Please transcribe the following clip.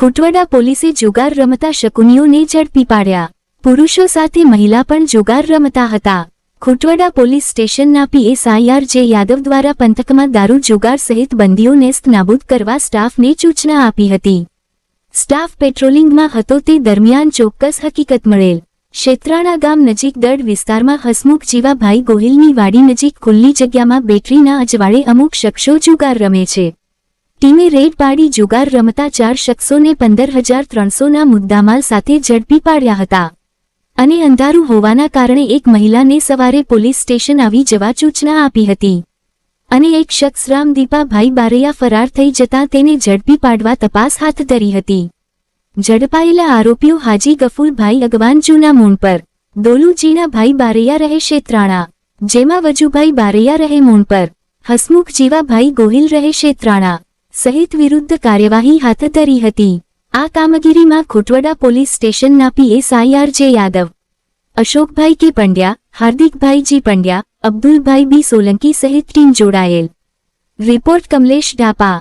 ખોટવડા પોલીસે જુગાર રમતા શકુનીઓને ઝડપી પાડ્યા। પુરુષો સાથે મહિલા પણ જુગાર રમતા હતા। ખોટવડા પોલીસ સ્ટેશનના PSI RJ યાદવ દ્વારા પંથકમાં દારૂ જુગાર સહિત બંદીઓ નેસ્ત નાબૂદ કરવા સ્ટાફને સૂચના આપી હતી। સ્ટાફ પેટ્રોલિંગમાં હતો તે દરમિયાન ચોક્કસ હકીકત મળેલ। શેત્રાણા ગામ નજીક દડ વિસ્તારમાં હસમુખ જીવાભાઈ ગોહિલની વાડી નજીક ખુલ્લી જગ્યામાં બેટરીના અજવાળે અમુક શખ્સો જુગાર રમે છે। ટીમે રેડ પાડી જુગાર રમતા 4 શખ્સોને 15,300ના મુદ્દામાલ સાથે ઝડપી પાડ્યા હતા અને અંધારું હોવાના કારણે એક મહિલાને સવારે પોલીસ સ્ટેશન આવી જવા સૂચના આપી હતી અને એક શખ્સ રામદીપાભાઈ બારૈયા ફરાર થઈ જતા તેને ઝડપી પાડવા તપાસ હાથ ધરી હતી। ઝડપાયેલા આરોપીઓ હાજી ગફુરભાઈ અગવાન જૂના મૂળ પર, દોલુ જીણાભાઈ બારૈયા રહે શેત્રાણા, જેમાં વજુભાઈ બારૈયા રહે મૂળ પર, હસમુખ જીવાભાઈ ગોહિલ રહે શેત્રાણા સહિત વિરુદ્ધ કાર્યવાહી હાથ ધરી હતી। આ કામગીરીમાં ખોટવડા પોલીસ સ્ટેશનના PSI RJ યાદવ, અશોકભાઈ કે પંડ્યા, હાર્દિકભાઈ જી પંડ્યા, અબ્દુલભાઈ બી સોલંકી સહિત ટીમ જોડાયેલ। રિપોર્ટ કમલેશ ડાપા।